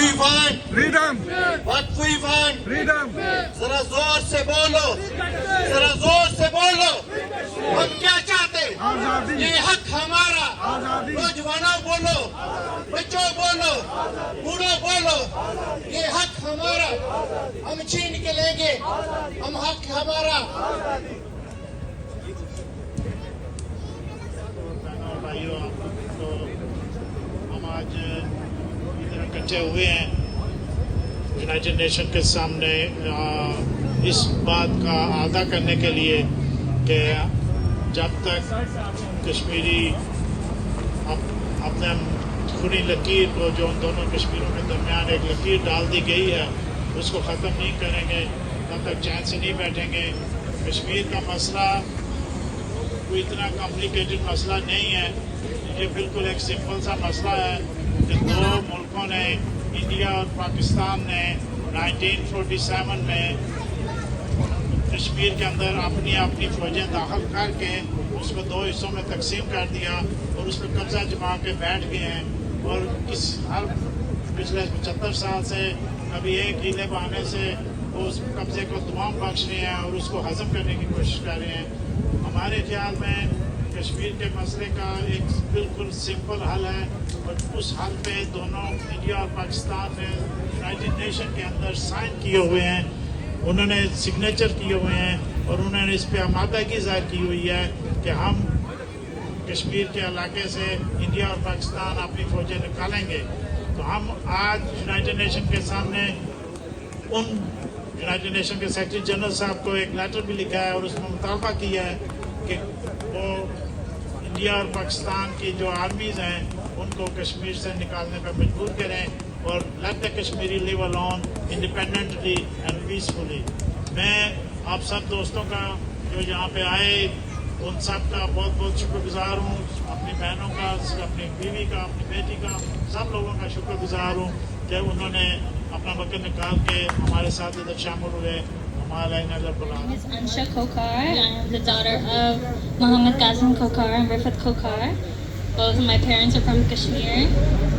we want? freedom, What we want? freedom, जरा जोर से बोलो, जरा जोर से बोलो। हम क्या चाहते हैं? आजादी, ये हक हमारा। आजादी, नौजवानों बोलो, बच्चों बोलो, बूढ़ों बोलो, ये हक हमारा। हम छीन के लेंगे, हम हक हमारा। भाइयों, तो हम आज इधर इकट्ठे हुए हैं यूनाइटेड नेशन के सामने इस बात का अदा करने के लिए कि जब तक कश्मीरी अपने खूनी लकीर को जो उन दोनों कश्मीरों के दरमियान एक लकीर डाल दी गई है उसको ख़त्म नहीं करेंगे तब तक चैन से नहीं बैठेंगे। कश्मीर का मसला कोई इतना कॉम्प्लिकेटेड मसला नहीं है, ये बिल्कुल एक सिंपल सा मसला है कि दो मुल्कों ने, इंडिया और पाकिस्तान ने 1947 में कश्मीर के अंदर अपनी अपनी फौजें दाखिल करके उसको दो हिस्सों में तकसीम कर दिया और उस पर कब्जा जमा के बैठ गए हैं और हर पिछले 75 साल से कभी एक हीले बहाने से उस कब्जे को तमाम बख्श रहे हैं और उसको हजम करने की कोशिश कर रहे हैं। हमारे ख्याल में कश्मीर के मसले का एक बिल्कुल सिंपल हल है और उस हल पे दोनों इंडिया और पाकिस्तान ने यूनाइटेड नेशन के अंदर साइन किए हुए हैं, उन्होंने सिग्नेचर किए हुए हैं और उन्होंने इस पर आमादगी ज़ाहिर की हुई है कि हम कश्मीर के इलाके से इंडिया और पाकिस्तान अपनी फौजें निकालेंगे। तो हम आज यूनाइटेड नेशन के सामने उन यूनाइटेड नेशन के सेक्रेटरी जनरल साहब को एक लेटर भी लिखा है और उसमें मुतालबा किया है कि वो इंडिया और पाकिस्तान की जो आर्मीज़ हैं उनको कश्मीर से निकालने पर मजबूर करें और let the Kashmiri live alone independently and peacefully. मैं आप सब दोस्तों का जो यहाँ पे आए उन सब का बहुत बहुत शुक्रगुजार हूँ, अपनी बहनों का, अपनी बीवी का, अपनी बेटी का, सब लोगों का शुक्रगुजार हूँ कि उन्होंने अपना वक्त निकाल के हमारे साथ इधर शामिल हुए। My name is Ansha Kokar. I am the daughter of Mohammed Qasem Kokar and Rifat Kokar. Both of my parents are from Kashmir,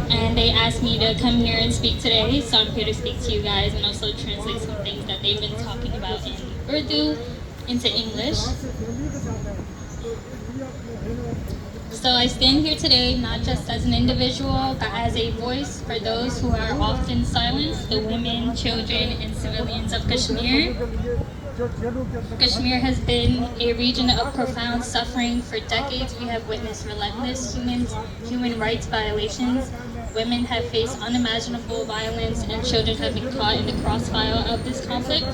and they asked me to come here and speak today, so I'm here to speak to you guys and also translate some things that they've been talking about in Urdu into English. So I stand here today not just as an individual, but as a voice for those who are often silenced, the women, children, and civilians of Kashmir. Kashmir has been a region of profound suffering for decades. We have witnessed relentless human rights violations. Women have faced unimaginable violence, and children have been caught in the crossfire of this conflict.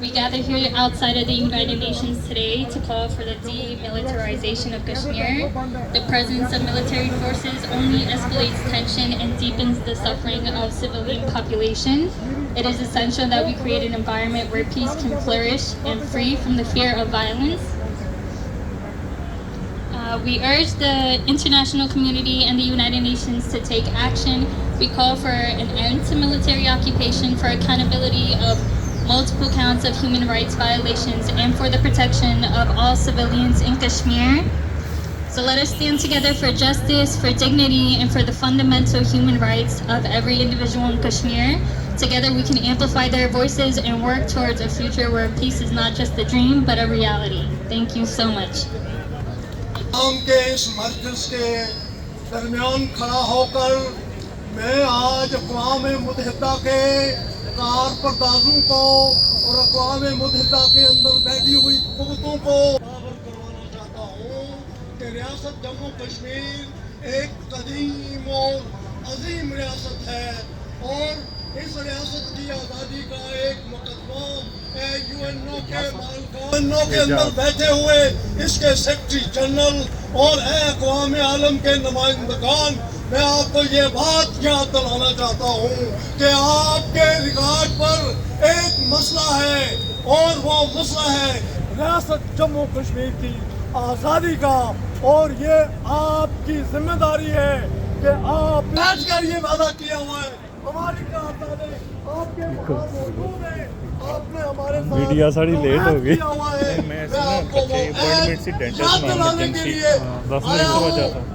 We gather here outside of the United Nations today to call for the demilitarization of Kashmir. The presence of military forces only escalates tension and deepens the suffering of civilian population. It is essential that we create an environment where peace can flourish and free from the fear of violence. We urge the international community and the United Nations to take action. We call for an end to military occupation, for accountability of multiple counts of human rights violations, and for the protection of all civilians in Kashmir. So let us stand together for justice, for dignity, and for the fundamental human rights of every individual in Kashmir. Together we can amplify their voices and work towards a future where peace is not just a dream, but a reality. Thank you so much. के इस मजलिस के दरमियान खड़ा होकर मैं आज अक़वाम मुत्तहिदा के कारपरदाजों को और अक़वाम मुत्तहिदा के अंदर बैठी हुई कुव्वतों को बावर करवाना चाहता हूँ कि रियासत जम्मू कश्मीर एक कदीम और अजीम रियासत है और इस रियासत की आज़ादी का एक मुकदमा यूएनओ के अंदर बैठे हुए इसके सेक्रेटरी जनरल और अक़वाम आलम के नुमाइंदगान, मैं आपको ये बात याद दिलाना चाहता हूँ कि आपके रिकॉर्ड पर एक मसला है और वो मसला है रियासत जम्मू कश्मीर की आज़ादी का, और ये आपकी जिम्मेदारी है कि आप बैठ कर ये वादा किया हुआ है हमारी आपने हमारे मीडिया सारी लेट हो गई।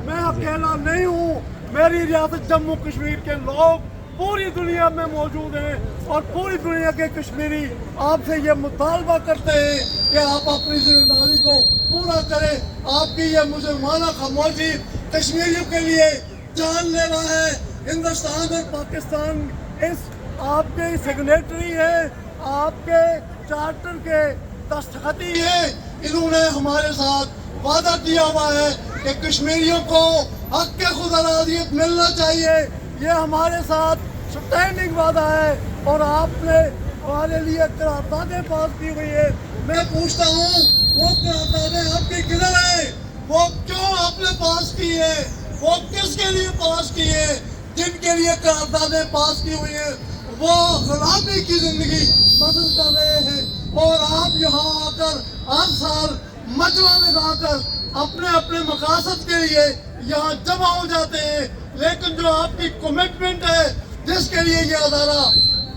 मैं अकेला नहीं हूँ, मेरी रियासत जम्मू कश्मीर के लोग पूरी दुनिया में मौजूद हैं और पूरी दुनिया के कश्मीरी आपसे ये मुतालबा करते हैं कि आप अपनी जिम्मेदारी को पूरा करें। आपकी ये मुसलमाना खामोशी कश्मीरियों के लिए जानलेवा है। हिंदुस्तान और पाकिस्तान इस आपके सिग्नेटरी है, आपके चार्टर के दस्तखती है। इन्होंने हमारे साथ वादा किया हुआ है कि कश्मीरियों को हक के खुद अरादियत मिलना चाहिए। ये हमारे साथ स्टैंडिंग वादा है और आपने हमारे लिए करारदादें पास की हुई है। मैं पूछता हूँ वो करारदादें आपकी किधर है? वो क्यों आपने पास की है? वो किसके लिए पास की है? जिनके लिए करारदादें पास की हुई है वो गुलामी की जिंदगी बसर कर रहे हैं और आप यहाँ आकर हर साल मजमा लगाकर अपने अपने मकासद के लिए यहाँ जमा हो जाते हैं। लेकिन जो आपकी कमिटमेंट है जिसके लिए ये अदारा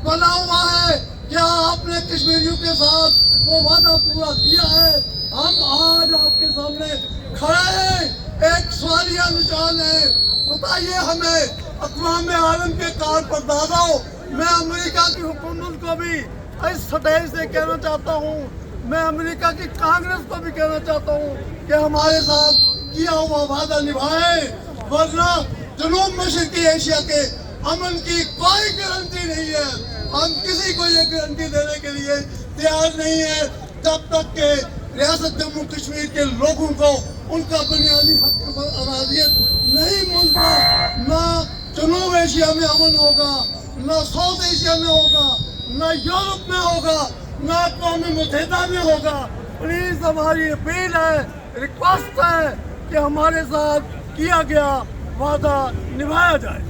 बना हुआ है, क्या आपने कश्मीरियों के साथ वो वादा पूरा किया है? हम आज आपके सामने खड़े हैं, एक सवालिया निशान है। बताइए हमें, अक़वाम आलम के कारपरदारों, मैं अमेरिका की हुकूमत को भी इस स्टेज से कहना चाहता हूँ, मैं अमेरिका की कांग्रेस को भी कहना चाहता हूँ कि हमारे साथ किया हुआ वादा निभाए, वरना जनूब मशरकी एशिया के अमन की कोई गारंटी नहीं है। हम किसी को ये गारंटी देने के लिए तैयार नहीं है जब तक के रियासत जम्मू कश्मीर के लोगों को उनका बुनियादी हक अरादियत नहीं मिलता। ना जनूब एशिया में अमन होगा, ना साउथ एशिया में होगा, ना यूरोप में होगा, ना अक़वाम मुत्तहिदा में होगा। प्लीज़ हमारी अपील है, रिक्वेस्ट है कि हमारे साथ किया गया वादा निभाया जाए।